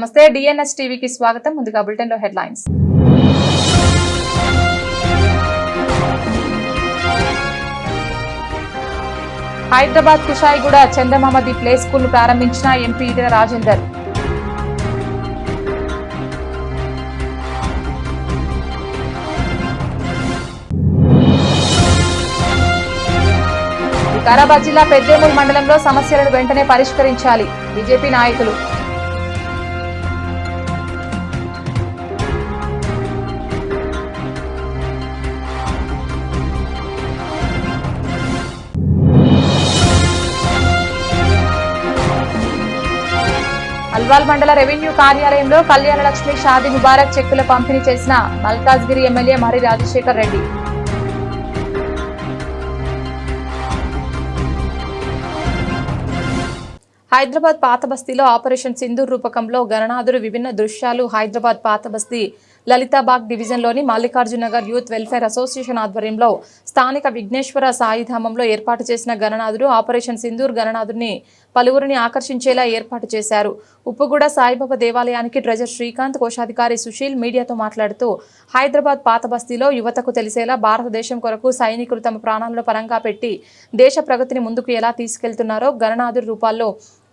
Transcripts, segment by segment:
నమస్తే డిఎన్ఎస్ టీవీకి స్వాగతం. ముందుగా బులెటిన్ లో హెడ్లైన్స్. హైదరాబాద్ కుషాయిగూడ చందమామది ప్లే స్కూల్ ను ప్రారంభించిన ఎంపీ ఈటెల రాజేందర్. వికారాబాద్ జిల్లా పెద్దేమూరు మండలంలో సమస్యలను వెంటనే పరిష్కరించాలి బీజేపీ నాయకులు. అల్వాల్ మండల రెవెన్యూ కార్యాలయంలో కళ్యాణ లక్ష్మి షాదీ ముబారక్ చెక్కుల పంపిణీ చేసిన మల్కాజ్గిరి ఎమ్మెల్యే మరి రాజశేఖర్ రెడ్డి. హైదరాబాద్ పాత బస్తీలో ఆపరేషన్ సింధూర్ రూపకంలో గణనాథుడు విభిన్న దృశ్యాలు. హైదరాబాద్ పాత బస్తీ లలితాబాగ్ డివిజన్లోని మల్లికార్జునగర్ యూత్ వెల్ఫేర్ అసోసియేషన్ ఆధ్వర్యంలో స్థానిక విఘ్నేశ్వర సాయిధామంలో ఏర్పాటు చేసిన గణనాథుడు ఆపరేషన్ సింధూర్ గణనాథుడిని పలువురిని ఆకర్షించేలా ఏర్పాటు చేశారు. ఉప్పుగూడ సాయిబాబా దేవాలయానికి ట్రెజర్ శ్రీకాంత్, కోశాధికారి సుశీల్ మీడియాతో మాట్లాడుతూ హైదరాబాద్ పాత బస్తీలో యువతకు తెలిసేలా భారతదేశం కొరకు సైనికులు తమ ప్రాణాలను పరంగా పెట్టి దేశ ప్రగతిని ముందుకు ఎలా తీసుకెళ్తున్నారో గణనాథుడి రూపాల్లో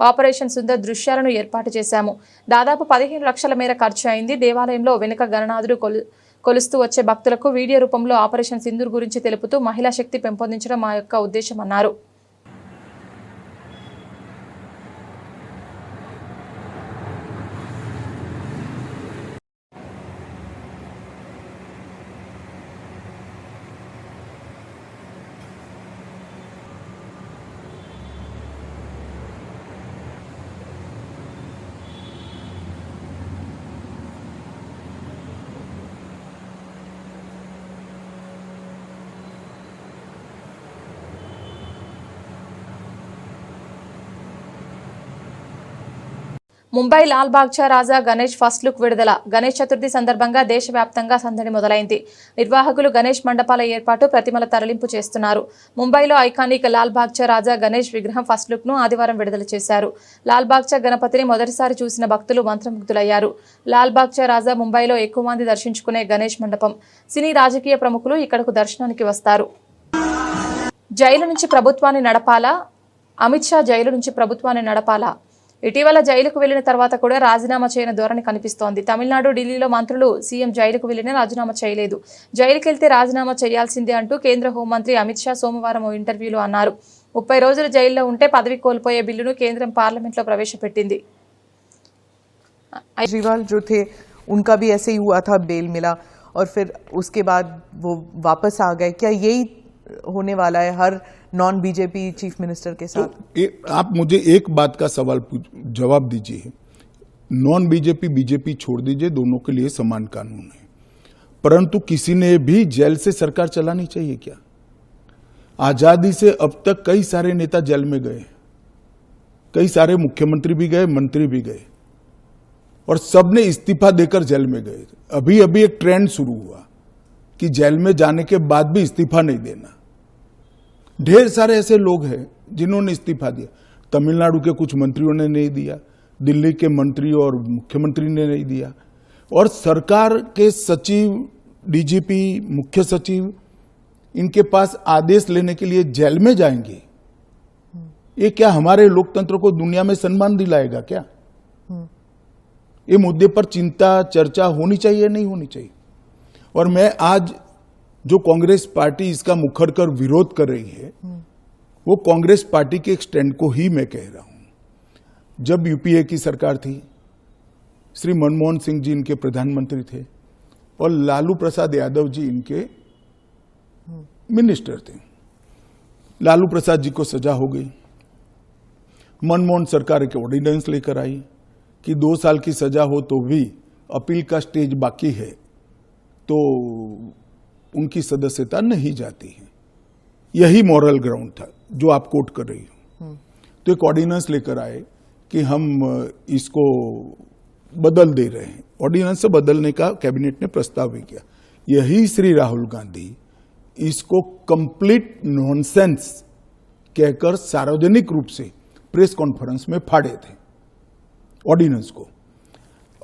ఆపరేషన్ సుందర్ దృశ్యాలను ఏర్పాటు చేశాము. దాదాపు 15 లక్షల మేర ఖర్చు అయింది. దేవాలయంలో వెనుక గణనాథుడు కొలుస్తూ వచ్చే భక్తులకు వీడియో రూపంలో ఆపరేషన్ సింధూర్ గురించి తెలుపుతూ మహిళా శక్తి పెంపొందించడం మా యొక్క ఉద్దేశం అన్నారు. ముంబై లాల్ బాగ్చా రాజా గణేష్ ఫస్ట్ లుక్ విడుదల. గణేష్ చతుర్థి సందర్భంగా దేశవ్యాప్తంగా సందడి మొదలైంది. నిర్వాహకులు గణేష్ మండపాల ఏర్పాటు, ప్రతిమల తరలింపు చేస్తున్నారు. ముంబైలో ఐకానిక్ లాల్ బాగ్చా రాజా గణేష్ విగ్రహం ఫస్ట్ లుక్ ను ఆదివారం విడుదల చేశారు. లాల్ బాగ్చా గణపతిని మొదటిసారి చూసిన భక్తులు మంత్రముగ్ధులయ్యారు. లాల్ బాగ్చా రాజా ముంబైలో ఎక్కువ మంది దర్శించుకునే గణేష్ మండపం. సినీ రాజకీయ ప్రముఖులు ఇక్కడకు దర్శనానికి వస్తారు. జైలు నుంచి ప్రభుత్వాన్ని నడపాలా? అమిత్ షా జైలు నుంచి ప్రభుత్వాన్ని నడపాలా? ఇటీవల జైలుకు వెళ్లిన తర్వాత కూడా రాజీనామా చేయని ధోరణి కనిపిస్తోంది. తమిళనాడు, ఢిల్లీలో మంత్రులు సీఎం జైలుకు వెళ్లినా రాజీనామా చేయలేదు. జైలుకెళ్తే రాజీనామా చేయాల్సిందే అంటూ కేంద్ర హోంమంత్రి అమిత్ షా సోమవారం ఓ ఇంటర్వ్యూలో అన్నారు. 30 రోజులు జైల్లో ఉంటే పదవి కోల్పోయే బిల్లును కేంద్రం పార్లమెంట్లో ప్రవేశపెట్టింది. केजरीवाल जो थे उनका भी ऐसे ही हुआ था, बेल मिला और फिर उसके बाद वो वापस आ गए. क्या यही होने वाला है हर नॉन बीजेपी चीफ मिनिस्टर के साथ? तो आप मुझे एक बात का सवाल जवाब दीजिए. नॉन बीजेपी बीजेपी छोड़ दीजिए, दोनों के लिए समान कानून है. परंतु किसी ने भी जेल से सरकार चलानी चाहिए क्या? आजादी से अब तक कई सारे नेता जेल में गए, कई सारे मुख्यमंत्री भी गए, मंत्री भी गए और सबने इस्तीफा देकर जेल में गए. अभी अभी एक ट्रेंड शुरू हुआ कि जेल में जाने के बाद भी इस्तीफा नहीं देना. ढेर सारे ऐसे लोग हैं जिन्होंने इस्तीफा दिया. तमिलनाडु के कुछ मंत्रियों ने नहीं दिया, दिल्ली के मंत्री और मुख्यमंत्री ने नहीं दिया, और सरकार के सचिव, डीजीपी, मुख्य सचिव इनके पास आदेश लेने के लिए जेल में जाएंगे. ये क्या हमारे लोकतंत्र को दुनिया में सम्मान दिलाएगा क्या? ये मुद्दे पर चिंता, चर्चा होनी चाहिए, नहीं होनी चाहिए. और मैं आज जो कांग्रेस पार्टी इसका मुखर कर विरोध कर रही है, वो कांग्रेस पार्टी के एक स्टैंड को ही मैं कह रहा हूं. जब यूपीए की सरकार थी, श्री मनमोहन सिंह जी इनके प्रधानमंत्री थे और लालू प्रसाद यादव जी इनके मिनिस्टर थे. लालू प्रसाद जी को सजा हो गई. मनमोहन सरकार एक ऑर्डिनेंस लेकर आई कि 2 साल की सजा हो तो भी अपील का स्टेज बाकी है तो उनकी सदस्यता नहीं जाती है. यही मॉरल ग्राउंड था जो आप कोट कर रही हो. तो एक ऑर्डिनेंस लेकर आए कि हम इसको बदल दे रहे हैं. ऑर्डिनेंस से बदलने का कैबिनेट ने प्रस्ताव भी किया. यही श्री राहुल गांधी इसको कंप्लीट नॉनसेंस कहकर सार्वजनिक रूप से प्रेस कॉन्फ्रेंस में फाड़े थे ऑर्डिनेंस को.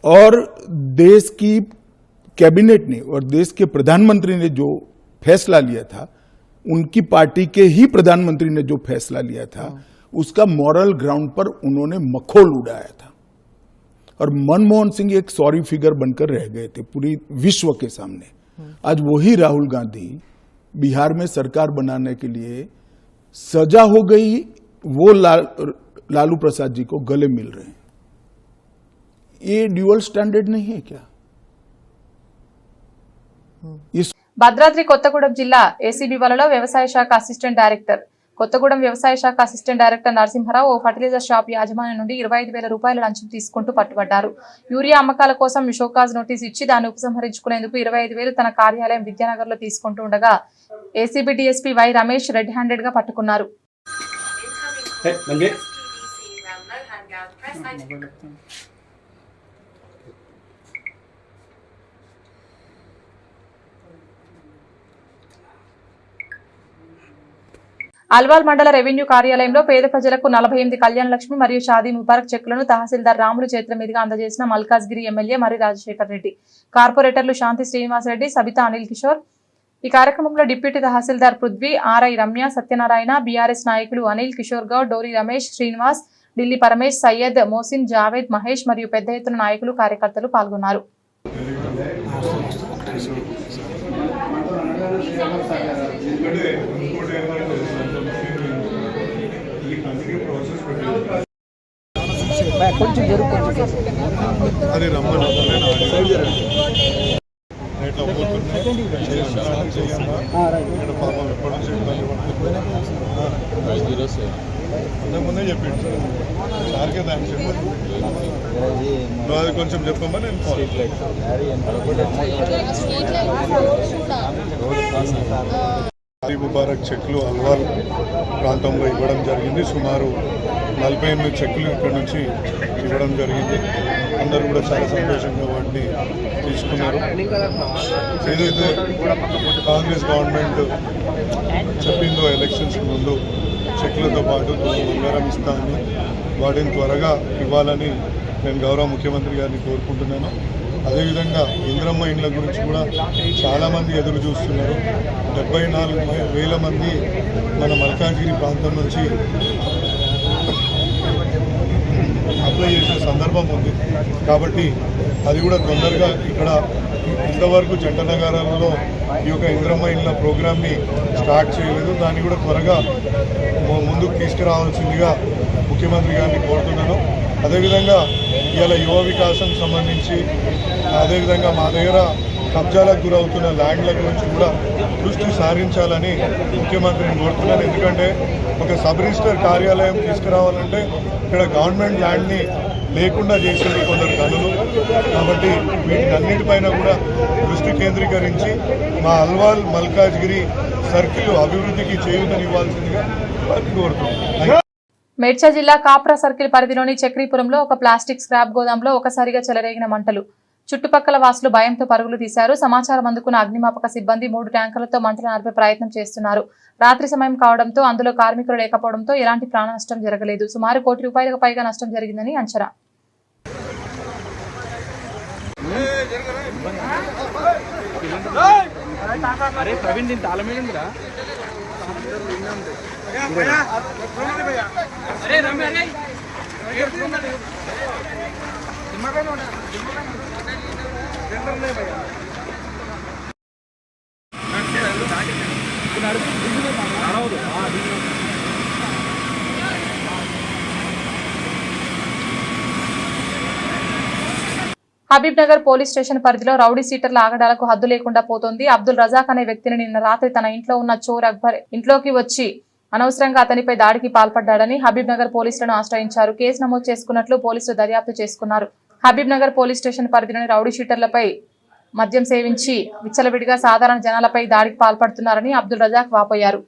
और देश की कैबिनेट ने और देश के प्रधानमंत्री ने जो फैसला लिया था, उनकी पार्टी के ही प्रधानमंत्री ने जो फैसला लिया था, उसका मॉरल ग्राउंड पर उन्होंने मखौल उड़ाया था। और मनमोहन सिंह एक सॉरी फिगर बनकर रह गए थे पूरी विश्व के सामने। आज वही राहुल गांधी बिहार में सरकार बनाने के लिए सजा हो गई, वो लालू प्रसाद जी को गले मिल रहे हैं। ये ड्यूअल स्टैंडर्ड नहीं है क्या? భద్రాద్రి కొత్తగూడెం జిల్లా ఏసీబీ వలలో వ్యవసాయ శాఖ అసిస్టెంట్ డైరెక్టర్ కొత్తగూడెం వ్యవసాయ శాఖ అసిస్టెంట్ డైరెక్టర్ నరసింహారావు ఓ ఫర్టిలైజర్ షాప్ యాజమాన్యం నుండి 25,000 రూపాయల లంచం తీసుకుంటూ పట్టుబడ్డారు. యూరియా అమ్మకాల కోసం షోకాజ్ నోటీస్ ఇచ్చి దాన్ని ఉపసంహరించుకునేందుకు 25,000 తన కార్యాలయం విద్యానగర్ లో తీసుకుంటూ ఉండగా ACB DSP why Ramesh red handed గా పట్టుకున్నారు. అల్వాల్ మండల రెవెన్యూ కార్యాలయంలో పేద ప్రజలకు 48 కళ్యాణ లక్ష్మి మరియు షాదీ ముబారక్ చెక్కులను తహసీల్దార్ రాములు చేతుల మీదుగా అందజేసిన మల్కాజ్గిరి ఎమ్మెల్యే మరి రాజశేఖర్ రెడ్డి, కార్పొరేటర్లు శాంతి శ్రీనివాసరెడ్డి, సబితా అనిల్ కిషోర్. ఈ కార్యక్రమంలో డిప్యూటీ తహసీల్దార్ పృథ్వీ, ఆర్ఐ రమ్య, సత్యనారాయణ, బీఆర్ఎస్ నాయకులు అనిల్ కిషోర్ గౌడ్, డోరి రమేష్, శ్రీనివాస్, ఢిల్లీ పరమేష్, సయ్యద్, మోసిన్, జావేద్, మహేష్ మరియు పెద్ద ఎత్తున నాయకులు కార్యకర్తలు పాల్గొన్నారు. అది రమ్మని పాపం ఎప్పటి నుంచి ఇబ్బంది పడుతుంది ముందే చెప్పిండు సార్కే థ్యాంక్స్ చెప్పండి. నువ్వు అది కొంచెం చెప్పమ్మా, నేను షాదీ ముబారక్ చెక్లు అల్వాల్ ప్రాంతంలో ఇవ్వడం జరిగింది. సుమారు 48 చెక్కులు ఇక్కడ నుంచి ఇవ్వడం జరిగింది. అందరూ కూడా చాలా సంతోషంగా వాటిని తీసుకున్నారు. ఏదైతే కాంగ్రెస్ గవర్నమెంట్ చెప్పిందో ఎలక్షన్స్ ముందు చెక్లతో పాటు బంగారం ఇస్తా అని, వాటిని త్వరగా ఇవ్వాలని నేను గౌరవ ముఖ్యమంత్రి గారిని కోరుకుంటున్నాను. అదేవిధంగా ఇంద్రమ్మ ఇండ్ల గురించి కూడా చాలామంది ఎదురు చూస్తున్నారు. 74,000 మంది మన మల్కాజ్గిరి ప్రాంతం నుంచి అప్లై చేసిన సందర్భం ఉంది. కాబట్టి అది కూడా తొందరగా ఇక్కడ ఇంతవరకు జంట నగరాలలో ఈ యొక్క ఇంద్రమ్మ ఇండ్ల ప్రోగ్రామ్ని స్టార్ట్ చేయలేదు. దాన్ని కూడా త్వరగా ముందుకు తీసుకురావాల్సిందిగా ముఖ్యమంత్రి గారిని కోరుతున్నాను. అదేవిధంగా ఇవాళ యువ వికాసం సంబంధించి, అదేవిధంగా మా దగ్గర కబ్జాలకు గురవుతున్న ల్యాండ్ల గురించి కూడా దృష్టి సారించాలని ముఖ్యమంత్రిని కోరుతున్నాను. ఎందుకంటే ఒక సబ్ రిజిస్టర్ కార్యాలయం తీసుకురావాలంటే ఇక్కడ గవర్నమెంట్ ల్యాండ్ని లేకుండా చేసింది కొందరు గనులు. కాబట్టి వీటినన్నిటిపైన కూడా దృష్టి కేంద్రీకరించి మా అల్వాల్ మల్కాజ్గిరి సర్కిల్ అభివృద్ధికి చేయూతనివ్వాల్సిందిగా వారిని కోరుతున్నాను. మేడ్చల్ జిల్లా కాప్రా సర్కిల్ పరిధిలోని చక్రీపురంలో ఒక ప్లాస్టిక్ స్క్రాప్ గోదాంలో ఒకసారిగా చెలరేగిన మంటలు. చుట్టుపక్కల వాసులు భయంతో పరుగులు తీశారు. సమాచారం అందుకున్న అగ్నిమాపక సిబ్బంది 3 ట్యాంకర్లతో మంటలు ఆర్పే ప్రయత్నం చేస్తున్నారు. రాత్రి సమయం కావడంతో అందులో కార్మికులు లేకపోవడంతో ఎలాంటి ప్రాణ నష్టం జరగలేదు. సుమారు ₹1 కోటి పైగా నష్టం జరిగిందని అంచనా. హబీబ్ నగర్ పోలీస్ స్టేషన్ పరిధిలో రౌడీ సీటర్ల ఆగడాలకు హద్దు లేకుండా పోతోంది. అబ్దుల్ రజాక్ అనే వ్యక్తిని నిన్న రాత్రి తన ఇంట్లో ఉన్న చోర్ అక్బర్ ఇంట్లోకి వచ్చి అనవసరంగా అతనిపై దాడికి పాల్పడ్డాడని హబీబ్ నగర్ పోలీసులను ఆశ్రయించారు. కేసు నమోదు చేసుకున్నట్లు పోలీసులు దర్యాప్తు చేసుకున్నారు. హబీబ్ నగర్ పోలీస్ స్టేషన్ పరిధిలోని రౌడీ షీటర్లపై మద్యం సేవించి విచ్చలవిడిగా సాధారణ జనాలపై దాడికి పాల్పడుతున్నారని అబ్దుల్ రజాక్ వాపోయారు.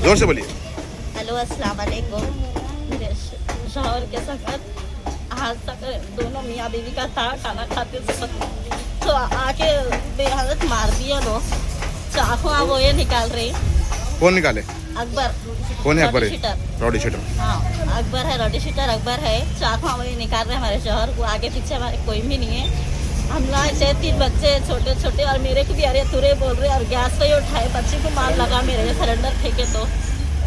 जोर से बोलिए। हेलो अस्सलाम वालेकुम। मेरे शौहर के साथ आज तक दोनों मियाँ बीवी का था, खाना खाते तो आके बेहालत मार दिया लोग, चाकू वो ये निकाल रहे। कौन निकाले? अकबर। कौन है अकबर? रॉडी शीटर। हाँ अकबर है, रॉडी शीटर अकबर है। चाकू वो ये निकाल रहे हमारे शौहर को, आगे पीछे हमारे कोई भी नहीं है। हम लोग ऐसे 3 बच्चे छोटे छोटे और मेरे को भी अरे तुरे बोल रहे और गैस पे ही उठाए, बच्चे को मार लगा, मेरे सिलेंडर फेंके तो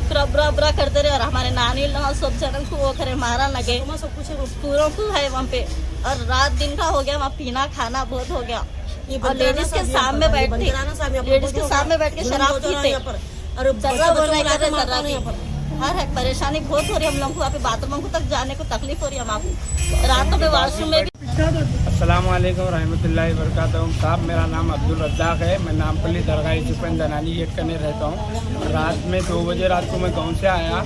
फिर अबरा करते रहे और हमारे नानी लोग सब जनों को वो करे मारा लगे, सब कुछ पूरों को है वहाँ पे। और रात दिन का हो गया, वहाँ पीना खाना बहुत हो गया और लेडीज के सामने बैठते, लेडीज के सामने बैठ के शराब पीते और हर एक परेशानी बहुत हो रही है हम लोग को। यहाँ पे बाथरूम को तक जाने को तकलीफ हो रही है हमको, रातों में वॉशरूम में भी। अस्सलाम वालेकुम रहमतुल्लाहि व बरकातहू। साहब मेरा नाम अब्दुल रज़्ज़ाक़ है, मैं नामपल्ली दरगाह सुपन दनानी गेट करने रहता हूँ। रात में 2 बजे रात को मैं गाँव से आया,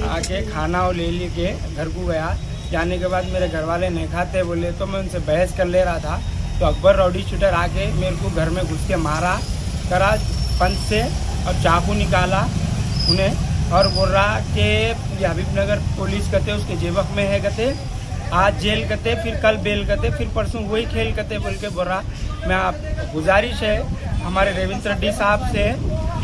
आके खाना और ले के घर को गया। जाने के बाद मेरे घर वाले नहीं खाते बोले तो मैं उनसे बहस कर ले रहा था, तो अकबर रॉडी शूटर आके मेरे को घर में घुस के मारा करा पंच से और चाकू निकाला उन्हें और बोल रहा कि हबीबनगर पुलिस कहते उसके जेबक में है कहते, आज जेल करते, फिर कल बेल करते, फिर परसों वही खेल करते बोल के बोल रहा। मैं आप गुजारिश है हमारे रेवंत रेड्डी साहब से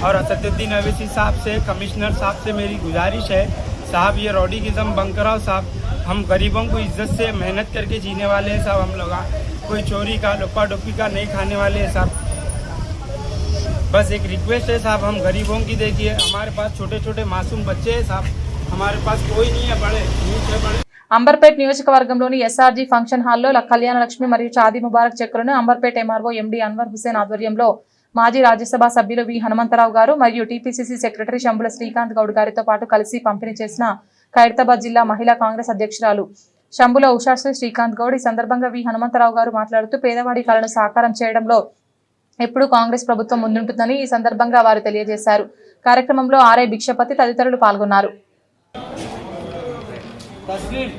और असदुद्दीन अवैसी साहब से, कमिश्नर साहब से मेरी गुजारिश है, साहब ये रॉडीगिज्म बंद कराओ साहब। हम गरीबों को इज्जत से मेहनत करके जीने वाले हैं साहब, हम लोग कोई चोरी का लुप्पा डुप्पी का नहीं खाने वाले हैं साहब। बस एक रिक्वेस्ट है साहब, हम गरीबों की देखिए, हमारे पास छोटे छोटे मासूम बच्चे हैं साहब, हमारे पास कोई नहीं है, बड़े అంబర్పేట్ నియోజకవర్గంలోని ఎస్ఆర్జీ ఫంక్షన్ హాల్లో కళ్యాణ లక్ష్మి మరియు షాదీ ముబారక్ చెక్కులను అంబర్పేట్ ఎంఆర్ఓ ఎండీ అన్వర్ హుసేన్ ఆధ్వర్యంలో మాజీ రాజ్యసభ సభ్యులు వి హనుమంతరావు గారు మరియు టీపీసీసీ సెక్రటరీ శంబుల శ్రీకాంత్ గౌడ్ గారితో పాటు కలిసి పంపిణీ చేసిన ఖైరతాబాద్ జిల్లా మహిళా కాంగ్రెస్ అధ్యక్షురాలు శంబుల ఉషాశ్రీ శ్రీకాంత్ గౌడ్. ఈ సందర్భంగా వి హనుమంతరావు గారు మాట్లాడుతూ పేదవాడి కలను సాకారం చేయడంలో ఎప్పుడూ కాంగ్రెస్ ప్రభుత్వం ముందుంటుందని ఈ సందర్భంగా వారు తెలియజేశారు. కార్యక్రమంలో ఆర్ఐ భిక్షపతి తదితరులు పాల్గొన్నారు.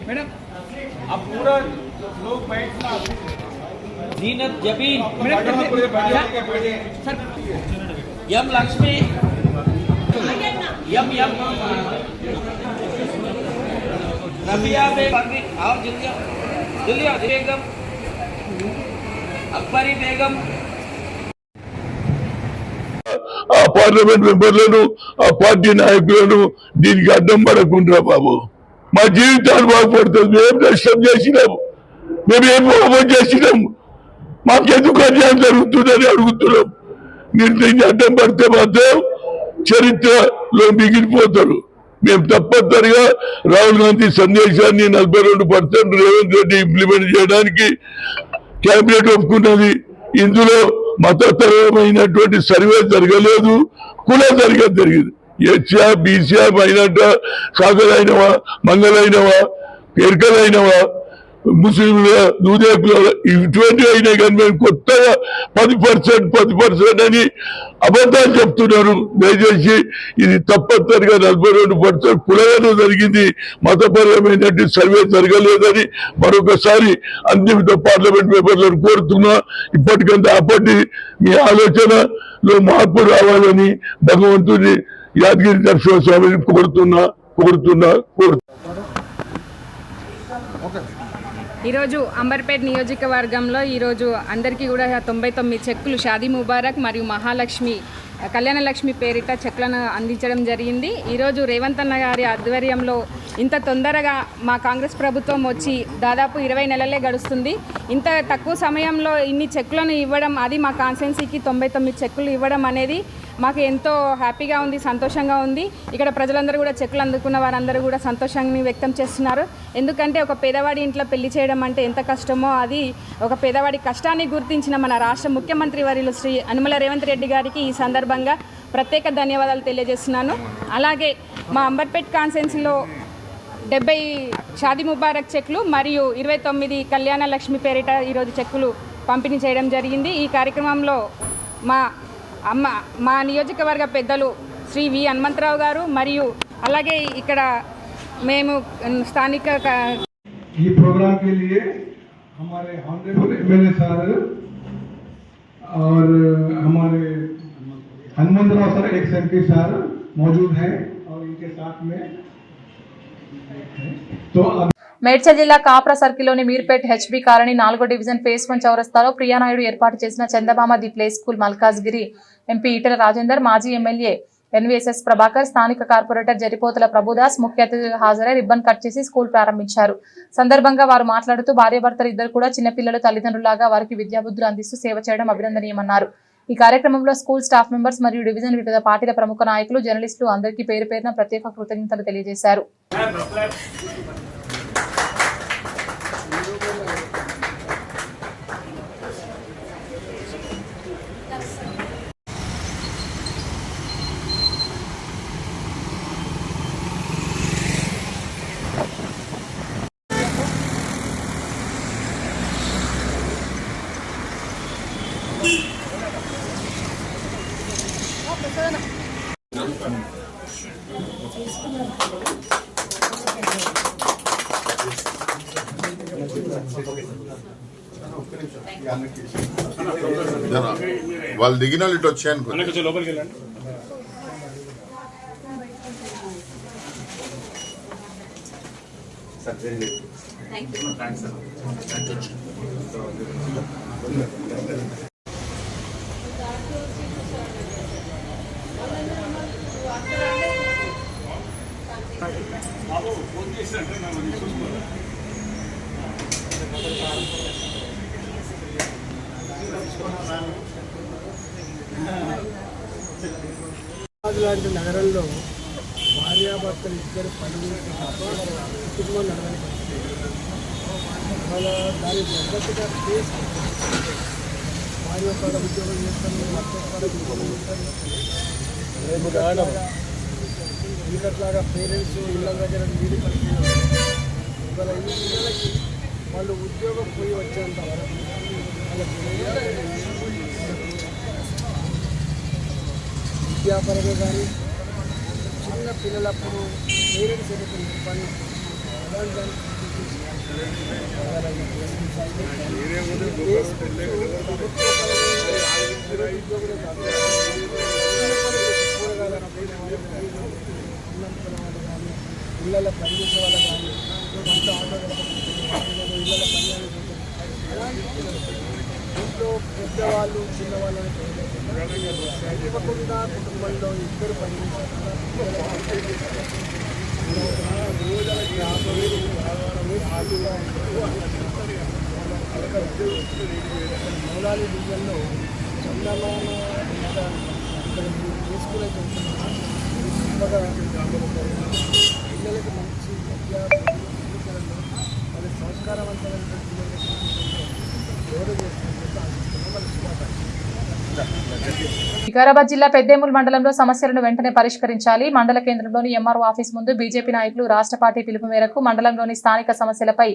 मैडम अब पूरा लोग बैठना, जीनत जबीन सर, यम लक्ष्मी यम यम रफिया बेगम और जुलिया बेगम अकबरी बेगम ఆ పార్లమెంట్ మెంబర్లను ఆ పార్టీ నాయకులను దీనికి అడ్డం పడకుండా బాబు, మా జీవితాలు బాగుపడుతుంది. మేము నష్టం చేసినాము, మేము ఏం పాపం చేసినాము, మాకెందుకు అన్యాయం జరుగుతుందని అడుగుతున్నాం. మీరు దీన్ని అడ్డం పడితే మాత్రం చరిత్రలో మిగిలిపోతారు. మేము తప్పనిసరిగా రాహుల్ గాంధీ సందేశాన్ని 42% రేవంత్ రెడ్డి ఇంప్లిమెంట్ చేయడానికి కేబినెట్ ఒప్పుకున్నది. ఇందులో మతపరమైనటువంటి సర్వే జరగలేదు, కుల సర్వే జరిగింది. ఎస్సా బీసీ మైనార్టీ సాగరైనవా మంగళైనవా పేర్కలైనవా ముస్లింల దూదేకుల ఇటువంటి అయినా కానీ మేము కొత్తగా 10% అని అబద్ధాలు చెప్తున్నారు. దయచేసి ఇది తప్పనిసరిగా 42% కులగానే జరిగింది, మతపరమైనటువంటి సర్వే జరగలేదని మరొకసారి అన్ని పార్లమెంట్ మెంబర్లను కోరుతున్నా. ఇప్పటికంటే అప్పటి మీ ఆలోచనలో మార్పు రావాలని భగవంతుని యాదగిరి నరసింహస్వామిని కోరుతున్నా. ఈరోజు అంబర్పేట్ నియోజకవర్గంలో ఈరోజు అందరికీ కూడా 99 చెక్కులు షాదీ ముబారక్ మరియు మహాలక్ష్మి కళ్యాణ లక్ష్మి పేరిట చెక్కులను అందించడం జరిగింది. ఈరోజు రేవంత్ అన్న గారి ఆధ్వర్యంలో ఇంత తొందరగా మా కాంగ్రెస్ ప్రభుత్వం వచ్చి దాదాపు 20 నెలలే గడుస్తుంది. ఇంత తక్కువ సమయంలో ఇన్ని చెక్కులను ఇవ్వడం, అది మా కాన్స్టిట్యున్సీకి 99 చెక్కులు ఇవ్వడం అనేది మాకు ఎంతో హ్యాపీగా ఉంది, సంతోషంగా ఉంది. ఇక్కడ ప్రజలందరూ కూడా చెక్కులు అందుకున్న వారందరూ కూడా సంతోషాన్ని వ్యక్తం చేస్తున్నారు. ఎందుకంటే ఒక పేదవాడి ఇంట్లో పెళ్లి చేయడం అంటే ఎంత కష్టమో, అది ఒక పేదవాడి కష్టాన్ని గుర్తించిన మన రాష్ట్ర ముఖ్యమంత్రి వర్యులు శ్రీ యనమల రేవంత్ రెడ్డి గారికి ఈ సందర్భంగా ప్రత్యేక ధన్యవాదాలు తెలియజేస్తున్నాను. అలాగే మా అంబర్పేట్ కాన్స్టిట్యున్సీలో 70 షాదీ ముబారక్ చెక్లు మరియు 29 కళ్యాణ లక్ష్మి పేరిట ఈరోజు చెక్కులు పంపిణీ చేయడం జరిగింది. ఈ కార్యక్రమంలో మా నియోజకవర్గ పెద్దలు శ్రీ వి హనుమంతరావు గారు మరియు అలాగే ఇక్కడ మేము స్థానిక ఈ प्रोग्राम के लिए हमारे ऑनरेबल एमएलए सर और हमारे हनुमंतराव सर, एक सेक्रेटरी सर मौजूद हैं. उनके साथ में तो మేడ్చల్ జిల్లా కాప్రా సర్కిల్లోని మీర్పేట్ హెచ్బి కాలనీ 4వ డివిజన్ ఫేస్ 1 చౌరస్తాలో ప్రియానాయుడు ఏర్పాటు చేసిన Chandamama the play school Malkajgiri MP Etela Rajender, మాజీ ఎమ్మెల్యే ఎన్వీఎస్ఎస్ ప్రభాకర్, స్థానిక కార్పొరేటర్ జరిపోతుల ప్రభుదాస్ ముఖ్య అతిథిగా హాజరై రిబ్బన్ కట్ చేసి స్కూల్ ప్రారంభించారు. సందర్భంగా వారు మాట్లాడుతూ భార్యాభర్తలు ఇద్దరు కూడా చిన్నపిల్లలు తల్లిదండ్రులాగా వారికి విద్యాబుద్ధులు అందిస్తూ సేవ చేయడం అభినందనీయమన్నారు. ఈ కార్యక్రమంలో స్కూల్ స్టాఫ్ మెంబర్స్ మరియు డివిజన్ వివిధ పార్టీల ప్రముఖ నాయకులు, జర్నలిస్టులు అందరికీ పేరు పేరున ప్రత్యేక కృతజ్ఞతలు తెలియజేశారు. వాళ్ళు దిగిన వాళ్ళు ఇటు వచ్చాయనుకో. లోపలికి వెళ్ళండి. లాంటి నగరంలో భార్యాభర్తలు ఇద్దరు పనులు తప్ప కుటుంబం నడవని పరిస్థితి. వాళ్ళ దాని తగ్గట్టుగా ఫేస్ భార్య కాడ ఉద్యోగం చేస్తాను, భర్త కాడ ఉద్యోగం చేస్తాను. రేపు కావడం ఇంకట్లాగా పేరెంట్స్ ఇళ్ళ దగ్గర వీడి పరిస్థితి. ఇవాళ ఈ పిల్లలకి వాళ్ళు ఉద్యోగం పోయి వచ్చేంత వరకు విద్యాపరంగా కానీ చిన్న పిల్లలప్పుడు పేరెంట్స్ ఏదైతే పని ఇళ్ళ పనిచేసే వాళ్ళ కానీ అంత ఆటో ఇళ్ళ పని ఇంట్లో పెద్దవాళ్ళు చిన్నవాళ్ళని తప్పకుండా కుటుంబంలో ఇద్దరు మౌలాలి డివిజన్లో చందమామ తీసుకునే పిల్లలకి మంచి విద్య అది సంస్కారవంతమైన గౌరవ చేస్తున్నట్టు ఆశిస్తున్నాం. వాళ్ళ శుభాకాంక్షలు. వికారాబాద్ జిల్లా పెద్దేముల్ మండలంలో సమస్యలను వెంటనే పరిష్కరించాలి. మండల కేంద్రంలోని ఎంఆర్ఓ ఆఫీస్ ముందు బీజేపీ నాయకులు రాష్ట్ర పార్టీ పిలుపు మేరకు మండలంలోని స్థానిక సమస్యలపై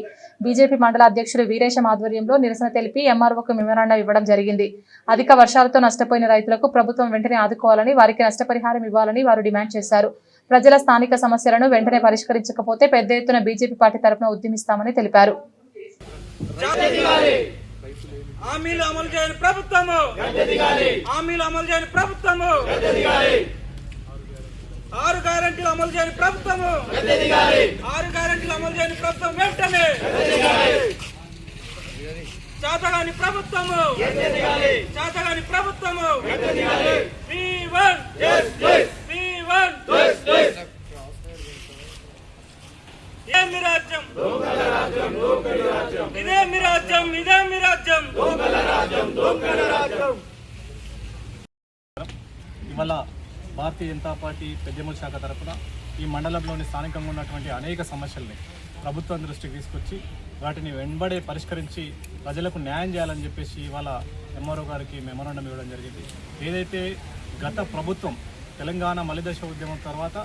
బీజేపీ మండల అధ్యక్షుడు వీరేశం ఆధ్వర్యంలో నిరసన తెలిపి ఎంఆర్ఓకు మెమోరాండం ఇవ్వడం జరిగింది. అధిక వర్షాలతో నష్టపోయిన రైతులకు ప్రభుత్వం వెంటనే ఆదుకోవాలని, వారికి నష్టపరిహారం ఇవ్వాలని వారు డిమాండ్ చేశారు. ప్రజల స్థానిక సమస్యలను వెంటనే పరిష్కరించకపోతే పెద్ద ఎత్తున బీజేపీ పార్టీ తరఫున ఉద్యమిస్తామని తెలిపారు. హామీలు అమలు చేయని ప్రభుత్వము, హామీలు అమలు చేయని ప్రభుత్వము, 6 గ్యారెంటీలు అమలు చేయని ప్రభుత్వము, 6 గ్యారెంటీలు అమలు చేయని ప్రభుత్వం వెంటనే చేతగాని ప్రభుత్వము, చేతగాని ప్రభుత్వము. ఇదే మీ రాజ్యం, ఇదే మీ రాజ్యం, ఇదే మీ రాజ్యం. ఇవాళ భారతీయ జనతా పార్టీ పెద్దెముల శాఖ తరఫున ఈ మండలంలోని స్థానికంగా ఉన్నటువంటి అనేక సమస్యల్ని ప్రభుత్వం దృష్టికి తీసుకొచ్చి వాటిని వెంబడే పరిష్కరించి ప్రజలకు న్యాయం చేయాలని చెప్పేసి ఇవాళ ఎంఆర్ఓ గారికి మెమోరాండం ఇవ్వడం జరిగింది. ఏదైతే గత ప్రభుత్వం తెలంగాణ మలిదశ ఉద్యమం తర్వాత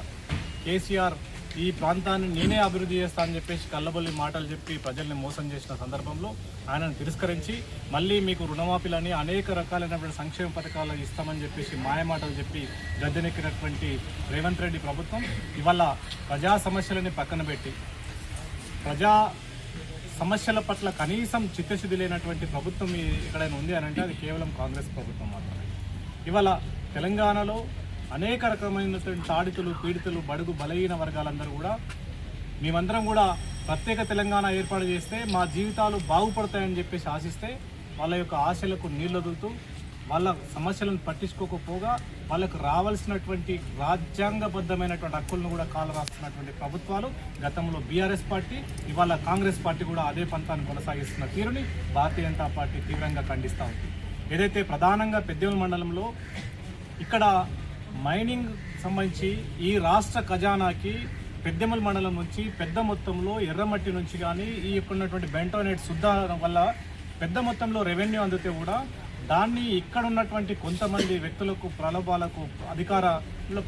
కేసీఆర్ ఈ ప్రాంతాన్ని నేనే అభివృద్ధి చేస్తానని చెప్పేసి కళ్ళబొల్లి మాటలు చెప్పి ప్రజల్ని మోసం చేసిన సందర్భంలో ఆయనను తిరస్కరించి మళ్ళీ మీకు రుణమాఫీలని అనేక రకాలైనటువంటి సంక్షేమ పథకాలు ఇస్తామని చెప్పేసి మాయమాటలు చెప్పి గద్దెనెక్కినటువంటి రేవంత్ రెడ్డి ప్రభుత్వం ఇవాళ ప్రజా సమస్యలని పక్కన పెట్టి ప్రజా సమస్యల పట్ల కనీసం చిత్తశుద్ధి లేనటువంటి ప్రభుత్వం ఎక్కడైనా ఉంది అని అంటే అది కేవలం కాంగ్రెస్ ప్రభుత్వం మాత్రమే. ఇవాళ తెలంగాణలో అనేక రకమైనటువంటి తాడితులు పీడితులు బడుగు బలహీన వర్గాలందరూ కూడా మేమందరం కూడా ప్రత్యేక తెలంగాణ ఏర్పాటు చేస్తే మా జీవితాలు బాగుపడతాయని చెప్పేసి ఆశిస్తే వాళ్ళ యొక్క ఆశలకు నీళ్లు వదులుతూ వాళ్ళ సమస్యలను పట్టించుకోకపోగా వాళ్ళకు రావాల్సినటువంటి రాజ్యాంగబద్ధమైనటువంటి హక్కులను కూడా కాలరాస్తున్నటువంటి ప్రభుత్వాలు గతంలో బీఆర్ఎస్ పార్టీ, ఇవాళ కాంగ్రెస్ పార్టీ కూడా అదే పంతాన్ని కొనసాగిస్తున్న తీరుని భారతీయ జనతా పార్టీ తీవ్రంగా ఖండిస్తూ ఉంది. ఏదైతే ప్రధానంగా పెద్దేముల్ మండలంలో ఇక్కడ మైనింగ్ సంబంధించి ఈ రాష్ట్ర ఖజానాకి పెద్దేముల్ మండలం నుంచి పెద్ద మొత్తంలో ఎర్రమట్టి నుంచి కానీ ఈ యొక్క ఉన్నటువంటి బెంటోనేట్ శుద్ధ వల్ల పెద్ద మొత్తంలో రెవెన్యూ అందితే కూడా దాన్ని ఇక్కడ ఉన్నటువంటి కొంతమంది వ్యక్తులకు, ప్రలోభాలకు, అధికార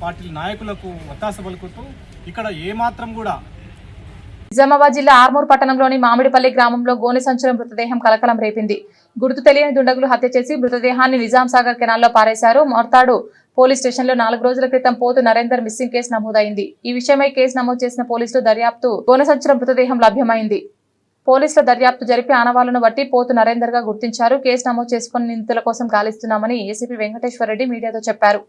పార్టీల నాయకులకు ఒత్తాస పలుకుతూ ఇక్కడ ఏమాత్రం కూడా. నిజామాబాద్ జిల్లా ఆర్మూర్ పట్టణంలోని మామిడిపల్లి గ్రామంలో గోనె సంచుల మృతదేహం కలకలం రేపింది. గుర్తు తెలియని దుండగులు హత్య చేసి మృతదేహాన్ని నిజాం సాగర్ కెనాల్లో పారేశారు. మోర్తాడు పోలీస్ స్టేషన్లో 4 రోజుల క్రితం పోతు నరేందర్ మిస్సింగ్ కేసు నమోదైంది. ఈ విషయమై కేసు నమోదు చేసిన పోలీసులు దర్యాప్తు గోనె సంచుల మృతదేహం లభ్యమైంది. పోలీసుల దర్యాప్తు జరిపి ఆనవాళ్లను బట్టి పోతు నరేందర్ గా గుర్తించారు. కేసు నమోదు చేసుకుని నిందితుల కోసం గాలిస్తున్నామని ఏసీపీ వెంకటేశ్వర రెడ్డి మీడియాతో చెప్పారు.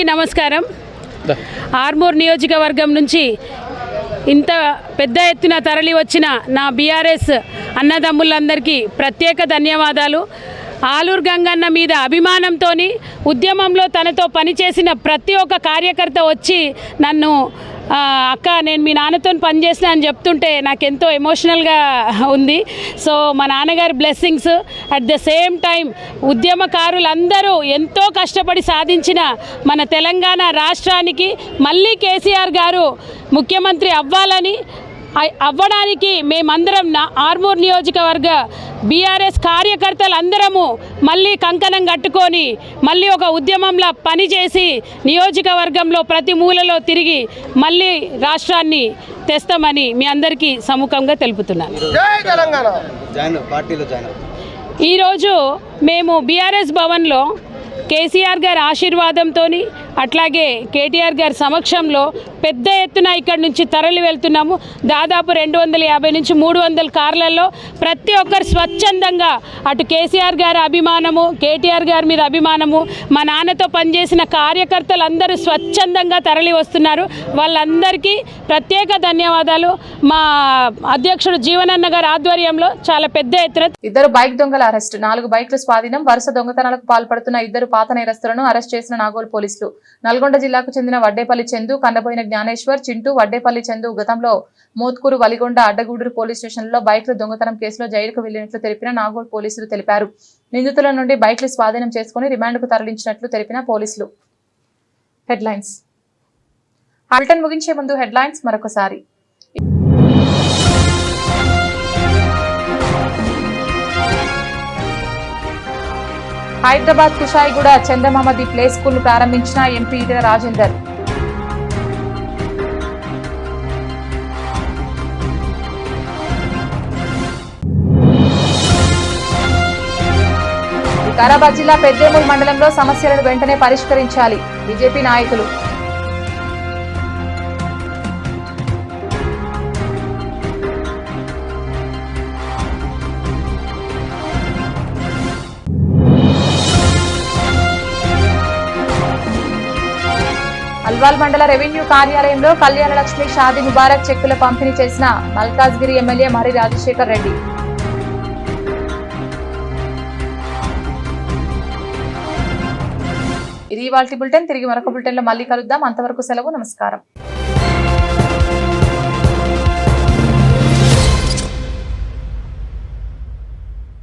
నమస్కారం. ఆర్మూర్ నియోజకవర్గం నుంచి ఇంత పెద్ద ఎత్తున తరలి వచ్చిన నా బీఆర్ఎస్ అన్నదమ్ములందరికీ ప్రత్యేక ధన్యవాదాలు. ఆలూరు గంగన్న మీద అభిమానంతో ఉద్యమంలో తనతో పనిచేసిన ప్రతి ఒక్క కార్యకర్త వచ్చి నన్ను అక్క నేను మీ నాన్నతో పనిచేసిన అని చెప్తుంటే నాకు ఎంతో ఎమోషనల్గా ఉంది. సో మా నాన్నగారి blessings, at the same time ఉద్యమకారులందరూ ఎంతో కష్టపడి సాధించిన మన తెలంగాణ రాష్ట్రానికి మళ్ళీ కేసీఆర్ గారు ముఖ్యమంత్రి అవ్వడానికి మేమందరం ఆర్మూర్ నియోజకవర్గ బీఆర్ఎస్ కార్యకర్తలందరము మళ్ళీ కంకణం కట్టుకొని మళ్ళీ ఒక ఉద్యమంలా పనిచేసి నియోజకవర్గంలో ప్రతి మూలలో తిరిగి మళ్ళీ రాష్ట్రాన్ని తెస్తామని మీ అందరికీ సముఖంగా తెలుపుతున్నాను. ఈరోజు మేము బీఆర్ఎస్ భవన్లో కేసీఆర్ గారి ఆశీర్వాదంతో అట్లాగే కేటీఆర్ గారి సమక్షంలో పెద్ద ఎత్తున ఇక్కడి నుంచి తరలి వెళ్తున్నాము. దాదాపు 250 నుంచి 300 కార్లలో ప్రతి ఒక్కరు స్వచ్ఛందంగా అటు కేసీఆర్ గారి అభిమానము, కేటీఆర్ గారి మీద అభిమానము, మా నాన్నతో పనిచేసిన కార్యకర్తలు అందరూ స్వచ్ఛందంగా తరలి వస్తున్నారు. వాళ్ళందరికీ ప్రత్యేక ధన్యవాదాలు. మా అధ్యక్షుడు జీవనన్న గారి ఆధ్వర్యంలో చాలా పెద్ద ఎత్తున 2 బైక్ దొంగల అరెస్టు, 4 బైక్లు స్వాధీనం. వరుస దొంగతనాలకు పాల్పడుతున్న 2 పాత నేరస్తులను అరెస్ట్ చేసిన నాగోల్ పోలీసులు. నల్గొండ జిల్లాకు చెందిన వడ్డేపల్లి చందు, కన్నబోయిన జ్ఞానేశ్వర్, చింటూ, వడ్డేపల్లి చందు గతంలో మోత్కూరు, వలిగొండ, అడ్డగూడూరు పోలీస్ స్టేషన్లలో బైక్ల దొంగతనం కేసులో జైలుకు వెళ్లినట్లు తెలిపిన నాగోల్ పోలీసులు తెలిపారు. నిందితుల నుండి బైక్లు స్వాధీనం చేసుకుని రిమాండ్కు తరలించినట్లు తెలిపిన పోలీసులు. హెడ్లైన్స్ బులెటిన్ ముగించే ముందు హెడ్లైన్స్ మరొకసారి. హైదరాబాద్ కుషాయిగూడ చందమామది ప్లే స్కూల్ ప్రారంభించిన ఎంపీ ఈటెల రాజేందర్. వికారాబాద్ జిల్లా పెద్దేముల్ మండలంలో సమస్యలను వెంటనే పరిష్కరించాలి బీజేపీ నాయకులు. అల్వాల్ మండల రెవెన్యూ కార్యాలయంలో కళ్యాణ లక్ష్మి షాదీ ముబారక్ చెక్కుల పంపిణీ చేసిన మల్కాజ్గిరి ఎమ్మెల్యే మరి రాజశేఖర్ రెడ్డి. ఇది ఇవాల్టి బులెటిన్. తిరిగి మరొక బులెటిన్లో మళ్ళీ కలుద్దాం. అంతవరకు సెలవు. నమస్కారం.